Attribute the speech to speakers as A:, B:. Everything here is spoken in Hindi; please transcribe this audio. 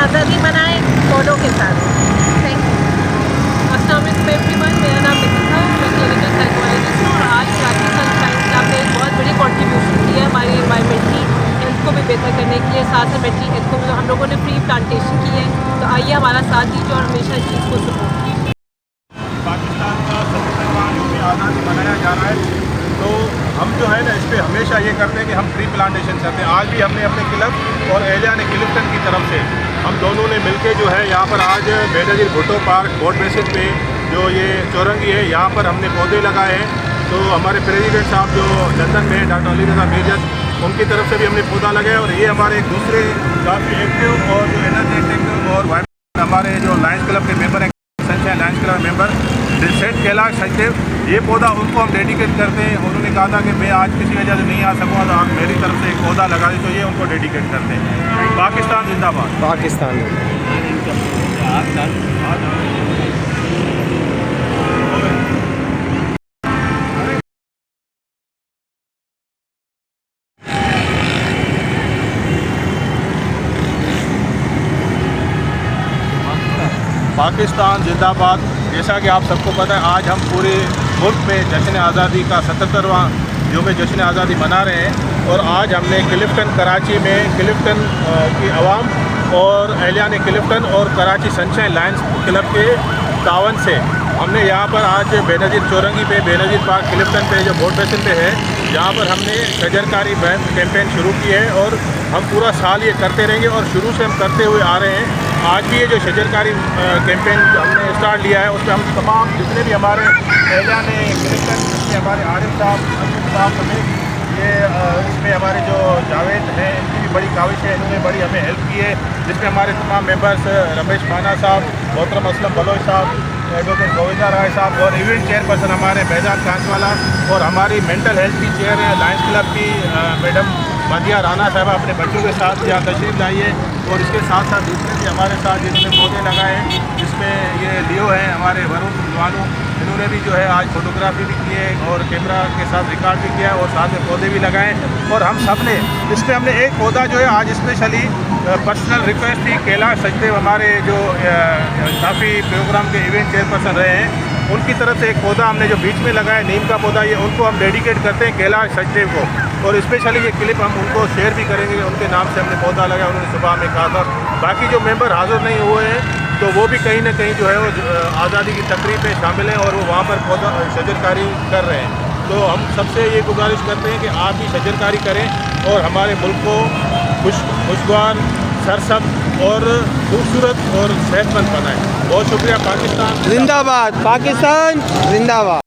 A: आज़ादी मनाएं पौधों के साथ। Thank you. अस्सलाम वालेकुम एवरीवन, मेरा नाम निकिता है, मैं क्लिनिकल साइकोलॉजिस्ट हूँ और आज कराची सनशाइन क्लब ने एक बहुत बड़ी कंट्रीब्यूशन की है हमारी एनवायरमेंटली हेल्थ को भी बेहतर करने के लिए। साथ में मेंटली हेल्थ को भी हम लोगों ने फ्री प्लांटेशन की है, तो आइए हमारा साथ दीजिए और हमेशा इस चीज़ को सपोर्ट कीजिए।
B: पाकिस्तान का 70वां आज़ादी मनाया जा रहा है, तो हम जो है ना इस पर हमेशा ये करते हैं कि हम ट्री प्लांटेशन करते हैं। आज भी हमने अपने क्लब और एहलिया ने क्लिफ्टन की तरफ से हम दोनों ने मिलके जो है यहाँ पर आज Benazir Bhutto park boat basis पे जो ये चौरंगी है यहाँ पर हमने पौधे लगाए हैं। तो हमारे प्रेसिडेंट साहब जो लंदन में डॉक्टर अली रज़ा मेजर, उनकी तरफ से भी हमने पौधा लगाया। और ये हमारे एक दूसरे काफ़ी एक्टिव और जो एनर्जेटिक और हमारे जो लायंस क्लब के मेंबर हैं, सनशाइन लायंस क्लब मेंबर सेठ कैलाश सचदेव, ये पौधा उनको हम डेडिकेट करते हैं। उन्होंने कहा था कि मैं आज किसी वजह से नहीं आ सकूँगा, तो आप मेरी तरफ से एक पौधा लगा दें, तो ये उनको डेडिकेट करते हैं। पाकिस्तान जिंदाबाद।
C: पाकिस्तान
B: पाकिस्तान जिंदाबाद। जैसा कि आप सबको पता है, आज हम पूरे मुल्क में जश्न आज़ादी का 77वां जो में जश्न आज़ादी मना रहे हैं। और आज हमने क्लिफ्टन कराची में क्लिफ्टन की आवाम और एहलिया ने क्लिफ्टन और कराची सनशाइन लायंस क्लब के तावन से हमने यहाँ पर आज बेनज़ीर चौरंगी पे, बेनज़ीर पार्क क्लिफ्टन पे जो बोट बेसिन पे है, यहाँ पर हमने शजरकारी कैंपेन शुरू की है और हम पूरा साल ये करते रहेंगे और शुरू से हम करते हुए आ रहे हैं। आज भी ये जो शजरकारी कैंपेन हमने स्टार्ट लिया है, उसमें हम तमाम जितने भी हमारे एहलिया ने क्लिफ्टन, जिसमें हमारे आरिफ साहब समेत ये इसमें हमारे जो जावेद हैं, इनकी भी बड़ी काविश है, इन्होंने बड़ी हमें हेल्प की है। जिसमें हमारे तमाम मेंबर्स रमेश खाना साहब, मोहतरम असलम बलोच साहब, एडवोकेट गोविंदा राय साहब और इवेंट चेयरपर्सन हमारे बैजान कांचवाला और हमारी मेंटल हेल्थ की चेयर है लायंस क्लब की मैडम मदिया राना साहबा अपने बच्चों के साथ यहाँ तशरीफ़ लाई है। और इसके साथ साथ दूसरे भी हमारे साथ जिन्होंने पौधे लगाए हैं, जिसमें ये लियो हैं हमारे वरुण जवानू, इन्होंने भी जो है आज फोटोग्राफी भी की है और कैमरा के साथ रिकॉर्ड भी किया और साथ में पौधे भी लगाए। और हम सब ने इसमें हमने एक पौधा जो है आज स्पेशली पर्सनल रिक्वेस्ट थी, कैलाश सचदेव हमारे जो काफ़ी प्रोग्राम के इवेंट चेयरपर्सन रहे हैं, उनकी तरफ से एक पौधा हमने जो बीच में लगाया नीम का पौधा, ये उनको हम डेडिकेट करते हैं कैलाश सचदेव को। और स्पेशली ये क्लिप हम उनको शेयर भी करेंगे, उनके नाम से हमने पौधा लगाया। उन्होंने सुबह हमें कहा था बाकी जो मेंबर हाज़िर नहीं हुए हैं तो वो भी कहीं ना कहीं जो है वो आज़ादी की तकरीब में शामिल हैं और वो वहाँ पर पौधा शजरकारी कर रहे हैं। तो हम सबसे ये गुजारिश करते हैं कि आप भी शजरकारी करें और हमारे मुल्क को खुशगवार, सरसब्ज़ और खूबसूरत और सेहतमंद बनाएं। बहुत शुक्रिया। पाकिस्तान
C: जिंदाबाद, पाकिस्तान जिंदाबाद।